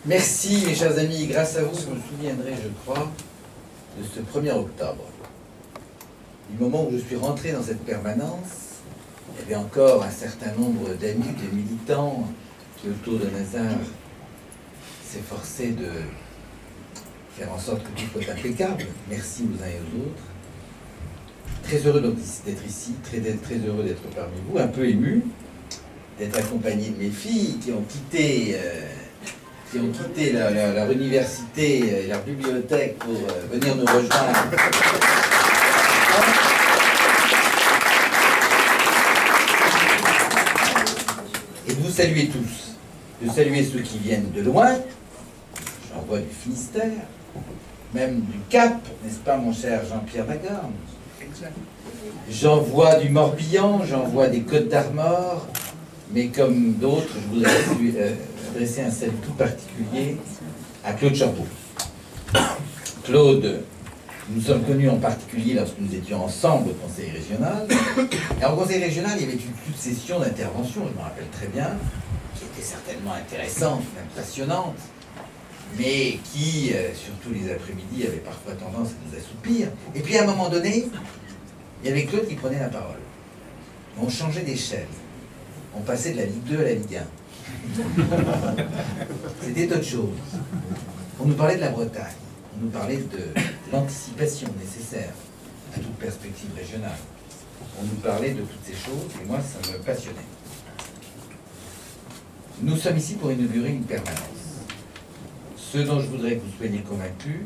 Merci mes chers amis, grâce à vous, je me souviendrai, je crois, de ce 1er octobre. Du moment où je suis rentré dans cette permanence, il y avait encore un certain nombre d'amis, de militants qui, autour de Nazar, s'efforçaient de faire en sorte que tout soit impeccable. Merci aux uns et aux autres. Très heureux d'être ici, très heureux d'être parmi vous, un peu ému d'être accompagné de mes filles qui ont quitté leur université et leur bibliothèque pour venir nous rejoindre. Et de vous saluer tous, de saluer ceux qui viennent de loin, j'en vois du Finistère, même du Cap, n'est-ce pas mon cher Jean-Pierre Dagorn? J'en vois du Morbihan, j'en vois des Côtes d'Armor, mais comme d'autres, je voudrais adresser un salut tout particulier à Claude Champeau. Claude, nous sommes connus en particulier lorsque nous étions ensemble au Conseil régional. Et au Conseil régional, il y avait une succession d'interventions, je me rappelle très bien, qui étaient certainement intéressantes, même passionnantes, mais qui, surtout les après-midi, avaient parfois tendance à nous assoupir. Et puis à un moment donné, il y avait Claude qui prenait la parole. On changeait d'échelle. On passait de la Ligue 2 à la Ligue 1. C'était autre chose. On nous parlait de la Bretagne. On nous parlait de l'anticipation nécessaire à toute perspective régionale. On nous parlait de toutes ces choses, et moi, ça me passionnait. Nous sommes ici pour inaugurer une permanence. Ce dont je voudrais que vous soyez convaincus,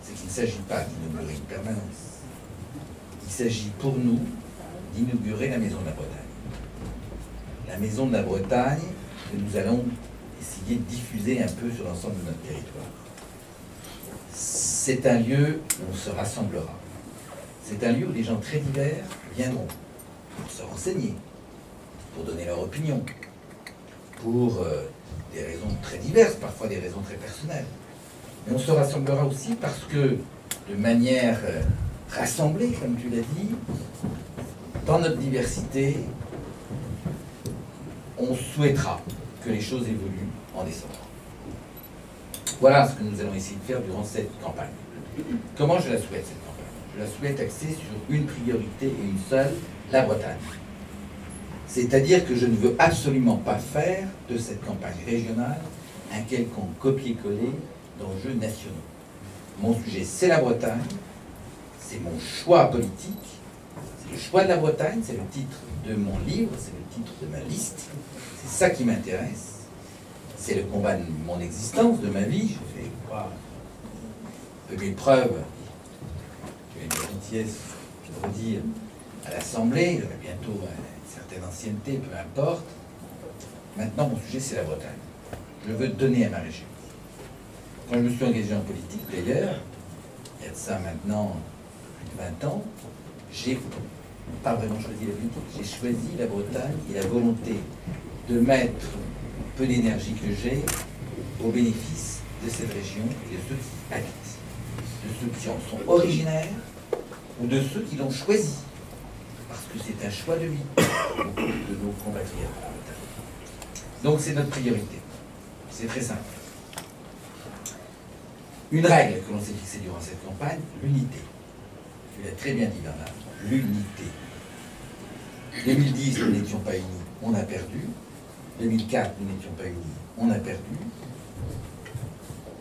c'est qu'il ne s'agit pas d'inaugurer une permanence. Il s'agit pour nous d'inaugurer la Maison de la Bretagne. La Maison de la Bretagne que nous allons essayer de diffuser un peu sur l'ensemble de notre territoire. C'est un lieu où on se rassemblera. C'est un lieu où des gens très divers viendront pour se renseigner, pour donner leur opinion, pour des raisons très diverses, parfois des raisons très personnelles. Mais on se rassemblera aussi parce que, de manière rassemblée, comme tu l'as dit, dans notre diversité, on souhaitera que les choses évoluent en décembre. Voilà ce que nous allons essayer de faire durant cette campagne. Comment je la souhaite, cette campagne? Je la souhaite axée sur une priorité et une seule, la Bretagne. C'est-à-dire que je ne veux absolument pas faire de cette campagne régionale un quelconque copier-coller d'enjeux nationaux. Mon sujet, c'est la Bretagne, c'est mon choix politique, c'est le choix de la Bretagne, c'est le titre de mon livre, c'est le titre de ma liste, c'est ça qui m'intéresse. C'est le combat de mon existence, de ma vie. J'ai fait, je crois, de mes preuves, j'ai une gentillesse de redire, à l'Assemblée, j'aurai bientôt une certaine ancienneté, peu importe. Maintenant, mon sujet, c'est la Bretagne. Je veux donner à ma région. Quand je me suis engagé en politique, d'ailleurs, il y a de ça maintenant plus de 20 ans, j'ai pas vraiment choisi la politique, j'ai choisi la Bretagne et la volonté de mettre peu d'énergie que j'ai au bénéfice de cette région et de ceux qui habitent, de ceux qui en sont originaires ou de ceux qui l'ont choisi, parce que c'est un choix de vie de nos compatriotes. Donc c'est notre priorité. C'est très simple. Une règle que l'on s'est fixée durant cette campagne, l'unité. Tu l'as très bien dit, Bernard, l'unité. 2010, nous n'étions pas unis, on a perdu. 2004, nous n'étions pas unis, on a perdu.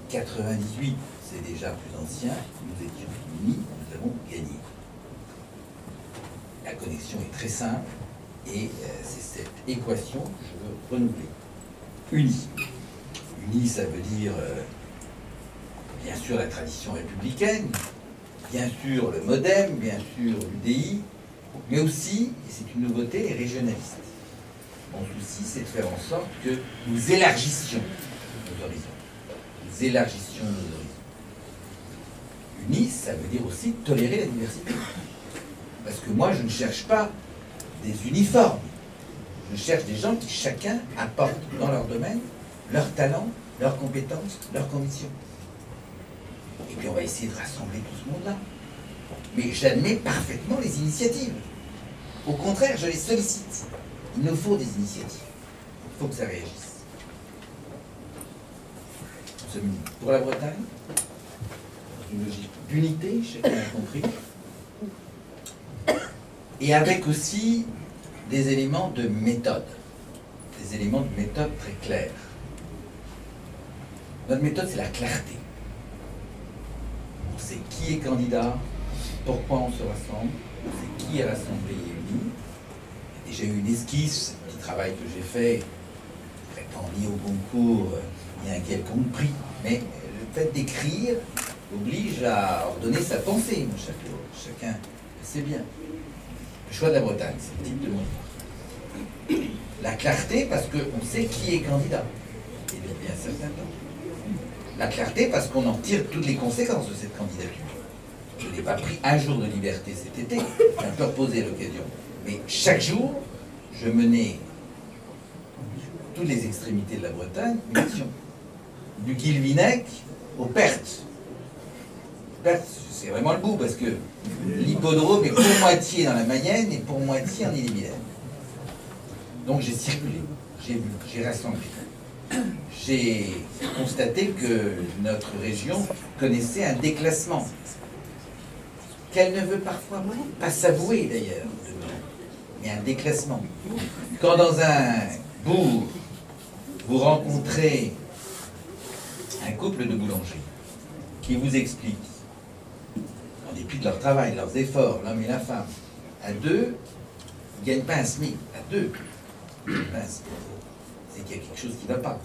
98, c'est déjà plus ancien, nous étions unis, nous avons gagné. La connexion est très simple et c'est cette équation que je veux renouveler. Unis. Unis, ça veut dire bien sûr la tradition républicaine, bien sûr le MoDem, bien sûr l'UDI, mais aussi, et c'est une nouveauté, les régionalistes. Mon souci, c'est de faire en sorte que nous élargissions nos horizons. Nous élargissions nos horizons. Unis, ça veut dire aussi tolérer la diversité. Parce que moi, je ne cherche pas des uniformes. Je cherche des gens qui, chacun, apportent dans leur domaine leur talent, leurs compétences, leurs convictions. Et puis, on va essayer de rassembler tout ce monde-là. Mais j'admets parfaitement les initiatives. Au contraire, je les sollicite. Il nous faut des initiatives. Il faut que ça réagisse. pour la Bretagne, une logique d'unité, chacun a compris, et avec aussi des éléments de méthode, très clairs. Notre méthode, c'est la clarté. On sait qui est candidat, pourquoi on se rassemble, on sait qui est l'Assemblée unie. Et j'ai eu une esquisse, un petit travail que j'ai fait, prétend ni au concours, ni à un quelconque prix, mais le fait d'écrire oblige à ordonner sa pensée, mon cher Claude. Chacun sait bien. Le choix de la Bretagne, c'est le titre de mon livre. La clarté, parce qu'on sait qui est candidat, et depuis un certain temps. La clarté, parce qu'on en tire toutes les conséquences de cette candidature. Je n'ai pas pris un jour de liberté cet été, j'ai un peu reposé à l'occasion. Mais chaque jour, je menais toutes les extrémités de la Bretagne une action. Du Guilvinec aux Pertes. Pertes, c'est vraiment le bout, parce que l'hippodrome est pour moitié dans la Mayenne et pour moitié en Ille-et-Vilaine. Donc j'ai circulé, j'ai vu, j'ai rassemblé. J'ai constaté que notre région connaissait un déclassement, qu'elle ne veut parfois pas s'avouer d'ailleurs, mais un déclassement. Quand dans un bourg, vous rencontrez un couple de boulangers qui vous explique, en dépit de leur travail, de leurs efforts, l'homme et la femme, à deux, ils ne gagnent pas un SMIC, à deux. C'est qu'il y a quelque chose qui ne va pas.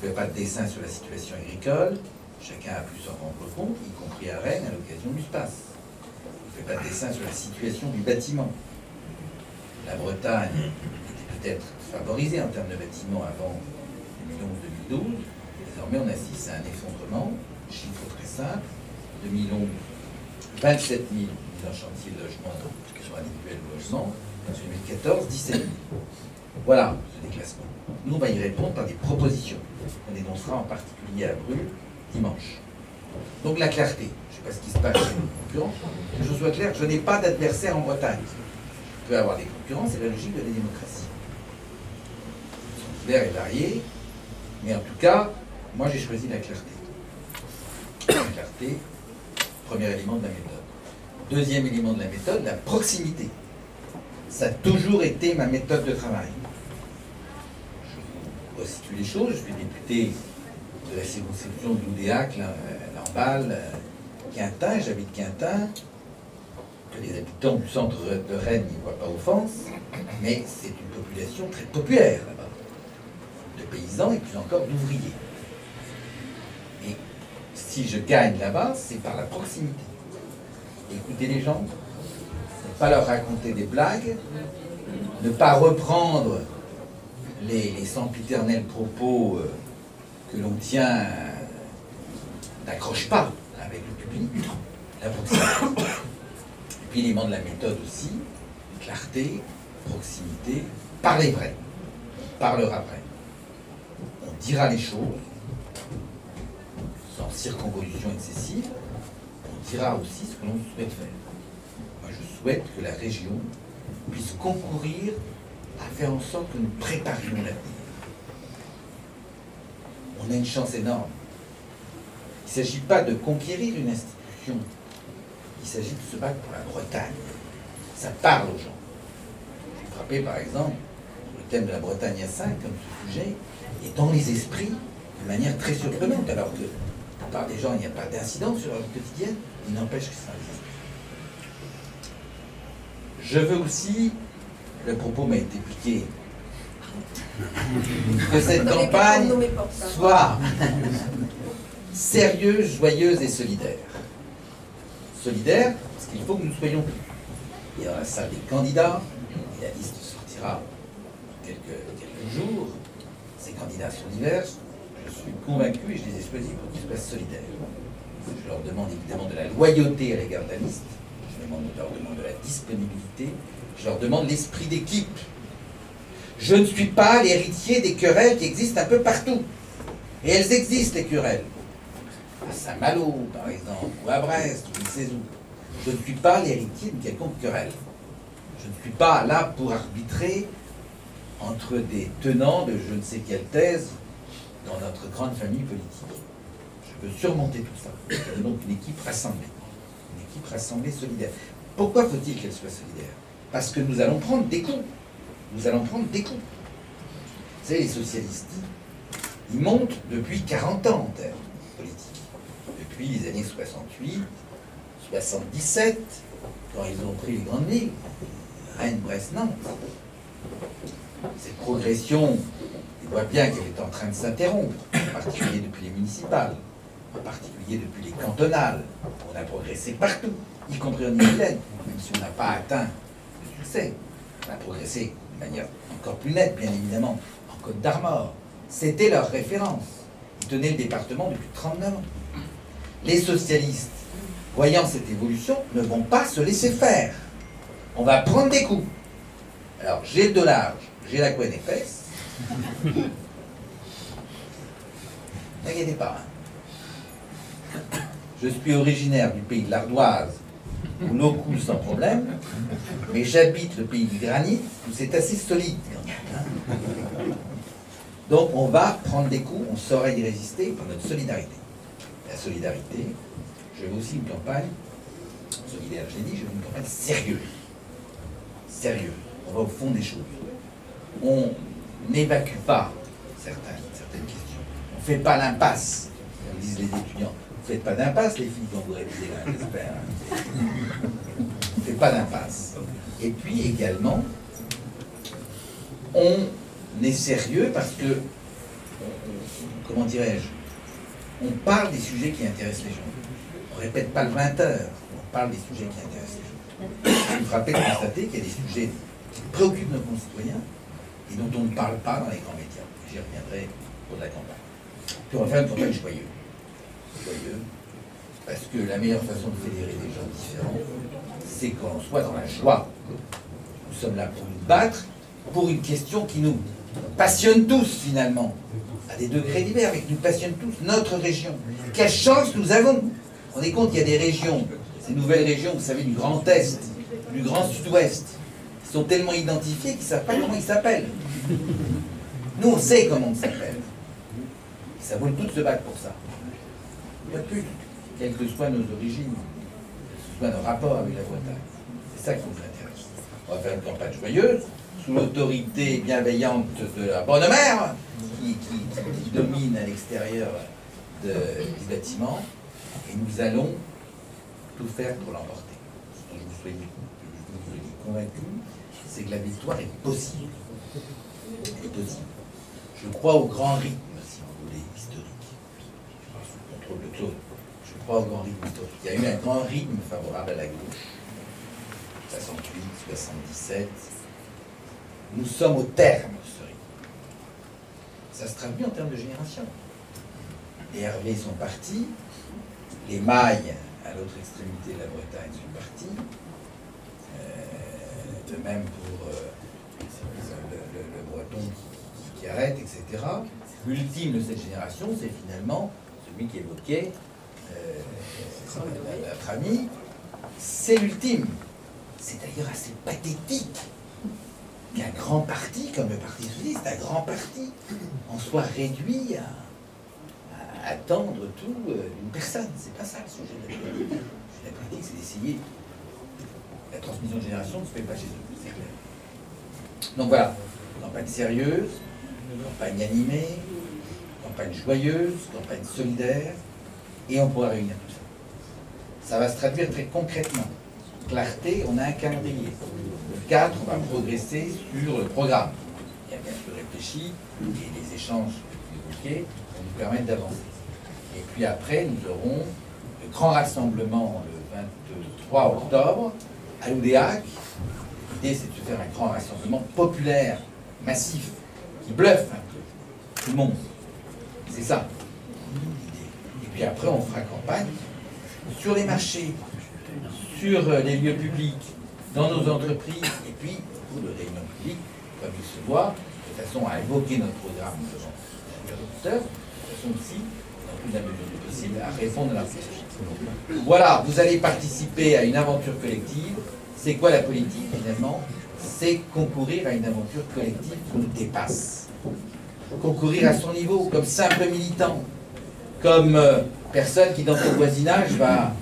Je ne fais pas de dessin sur la situation agricole, chacun a pu s'en rendre compte, y compris à Rennes, à l'occasion du SPACE. Je ne fais pas de dessin sur la situation du bâtiment. La Bretagne était peut-être favorisée en termes de bâtiment avant 2011-2012. Désormais, on assiste à un effondrement, chiffre très simple, 2011, 27 000 mises en chantier de logement sur individuel logement, en 2014, 17 000. Voilà ce déclassement. Nous, on va y répondre par des propositions qu'on dénoncera en particulier à Brûle dimanche. Donc la clarté. Je ne sais pas ce qui se passe chez nos concurrents. Que je sois clair, je n'ai pas d'adversaire en Bretagne. Je peux avoir des concurrents, c'est la logique de la démocratie. Ils sont divers et variés, mais en tout cas, moi j'ai choisi la clarté. La clarté, premier élément de la méthode. Deuxième élément de la méthode, la proximité. Ça a toujours été ma méthode de travail. Je resitue les choses, je suis député de la circonscription de l'Oudéac, Lamballe, Quintin, j'habite Quintin, que les habitants du centre de Rennes n'y voient pas offense, mais c'est une population très populaire là-bas, de paysans et plus encore d'ouvriers. Et si je gagne là-bas, c'est par la proximité. Écouter les gens, ne pas leur raconter des blagues, ne pas reprendre les sempiternels propos que l'on tient n'accroche pas avec le public, la proximité. Et puis l'élément de la méthode aussi, clarté, proximité, parler vrai, parlera vrai. On dira les choses sans circonvolution excessive, on dira aussi ce que l'on souhaite faire. Moi je souhaite que la région puisse concourir à faire en sorte que nous préparions l'avenir. On a une chance énorme. Il ne s'agit pas de conquérir une institution, il s'agit de se battre pour la Bretagne. Ça parle aux gens. J'ai frappé par exemple le thème de la Bretagne à 5 comme ce sujet est dans les esprits de manière très surprenante, alors que la plupart des gens, il n'y a pas d'incidence sur leur vie quotidienne, il n'empêche que ça existe. Je veux aussi, le propos m'a été piqué, que cette campagne soit sérieuse, joyeuse et solidaire. Solidaire, parce qu'il faut que nous soyons plus. Il y a dans la salle des candidats, et la liste sortira dans quelques jours. Ces candidats sont divers. Je suis convaincu, et je les ai choisis pour qu'ils soient solidaires. Je leur demande évidemment de la loyauté à l'égard de la liste. Je leur demande de la disponibilité. Je leur demande l'esprit d'équipe. Je ne suis pas l'héritier des querelles qui existent un peu partout. Et elles existent, les querelles. À Saint-Malo, par exemple, ou à Brest, ou je ne sais où. Je ne suis pas l'héritier d'une quelconque querelle. Je ne suis pas là pour arbitrer entre des tenants de je ne sais quelle thèse dans notre grande famille politique. Je veux surmonter tout ça. Je veux donc une équipe rassemblée. Une équipe rassemblée, solidaire. Pourquoi faut-il qu'elle soit solidaire? Parce que nous allons prendre des coups. Nous allons prendre des coups. Vous savez, les socialistes, ils montent depuis 40 ans en termes politiques. Depuis les années 68, 77, quand ils ont pris les grandes villes, Rennes, Brest, Nantes. Cette progression, on voit bien qu'elle est en train de s'interrompre, en particulier depuis les municipales, en particulier depuis les cantonales. On a progressé partout, y compris en Ille-et-Vilaine, même si on n'a pas atteint le succès. On a progressé de manière encore plus nette, bien évidemment, en Côte d'Armor. C'était leur référence. Ils tenaient le département depuis 39 ans. Les socialistes, voyant cette évolution, ne vont pas se laisser faire. On va prendre des coups. Alors, j'ai le dos large, j'ai la couenne épaisse. N'inquiétez pas. Hein. Je suis originaire du pays de l'Ardoise, où l'eau coule sans problème, mais j'habite le pays du granit, où c'est assez solide quand même. Hein. Donc, on va prendre des coups, on saura y résister par notre solidarité. La solidarité, je veux aussi une campagne solidaire, j'ai dit, je veux une campagne sérieuse. Sérieuse. On va au fond des choses. On n'évacue pas certaines questions. On ne fait pas l'impasse, comme disent les étudiants. Vous ne faites pas d'impasse, les filles, quand vous révisez là, j'espère. On ne fait pas d'impasse. Et puis également, on est sérieux parce que, comment dirais-je, on parle des sujets qui intéressent les gens. On ne répète pas le 20 heures, on parle des sujets qui intéressent les gens. Je me frappais de constater qu'il y a des sujets qui préoccupent nos concitoyens et dont on ne parle pas dans les grands médias. J'y reviendrai pour la campagne. Puis on va faire une campagne joyeuse. Joyeuse, parce que la meilleure façon de fédérer des gens différents, c'est qu'on soit dans la joie. Nous sommes là pour nous battre pour une question qui nous passionne tous finalement, à des degrés divers, mais qui nous passionne tous, notre région. Quelle chance nous avons! Vous vous rendez compte, il y a des régions, ces nouvelles régions, vous savez, du Grand Est, du Grand Sud-Ouest, qui sont tellement identifiées qu'ils ne savent pas comment ils s'appellent. Nous, on sait comment on s'appelle. Et ça vaut le coup de se battre pour ça. Il n'y a plus, quelles que soient nos origines, quels que soient nos rapports avec la Bretagne. C'est ça qui nous intéresse. On va faire une campagne joyeuse, sous l'autorité bienveillante de la bonne mère, qui domine à l'extérieur du bâtiment, et nous allons tout faire pour l'emporter. Ce dont je vous soyez convaincu, c'est que la victoire est possible. Elle est possible. Je crois au grand rythme, si vous voulez, historique. Sous contrôle de Claude. Je crois au grand rythme historique. Il y a eu un grand rythme favorable à la gauche. 68, 77. Nous sommes au terme de ce rythme. Ça se traduit en termes de génération. Les Hervé sont partis, les Mailles, à l'autre extrémité de la Bretagne, sont partis. De même pour le Breton qui arrête, etc. L'ultime de cette génération, c'est finalement celui qui évoquait notre ami. C'est l'ultime. C'est d'ailleurs assez pathétique qu'un grand parti, comme le Parti socialiste, un grand parti, en soit réduit à attendre tout d'une personne. C'est pas ça le sujet de la politique. La politique, c'est d'essayer. La transmission de génération ne se fait pas chez eux, c'est clair. Donc voilà, campagne sérieuse, campagne animée, campagne joyeuse, campagne solidaire, et on pourra réunir tout ça. Ça va se traduire très concrètement. Clarté, on a un calendrier. Le 4, on va progresser sur le programme. Il y a bien sûr réfléchi, et les échanges évoqués vont nous permettre d'avancer. Et puis après, nous aurons le grand rassemblement le 23 octobre, à l'Oudéac. L'idée, c'est de faire un grand rassemblement populaire, massif, qui bluffe un peu tout le monde. C'est ça, l'idée. Et puis après, on fera campagne sur les marchés, sur les lieux publics, dans nos entreprises, et puis, pour les réunions publiques, comme il se voit, de façon à évoquer notre programme devant les interlocuteurs, de façon aussi, dans toute la mesure du possible, à répondre à la question. Voilà, vous allez participer à une aventure collective. C'est quoi la politique, finalement? C'est concourir à une aventure collective qui nous dépasse. concourir à son niveau, comme simple militant, comme personne qui dans son voisinage va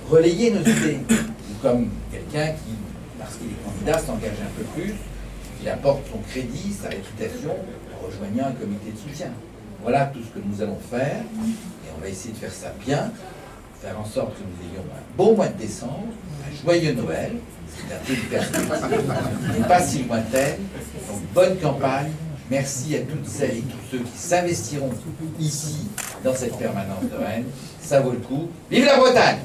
relayer nos idées, ou comme quelqu'un qui, parce qu'il est candidat, s'engage un peu plus, qu'il apporte son crédit, sa réputation, en rejoignant un comité de soutien. Voilà tout ce que nous allons faire, et on va essayer de faire ça bien, faire en sorte que nous ayons un beau mois de décembre, un joyeux Noël, c'est un peu une perspective qui n'est pas si lointaine, donc bonne campagne. Merci à toutes celles et tous ceux qui s'investiront ici, dans cette permanence de Rennes. Ça vaut le coup. Vive la Bretagne!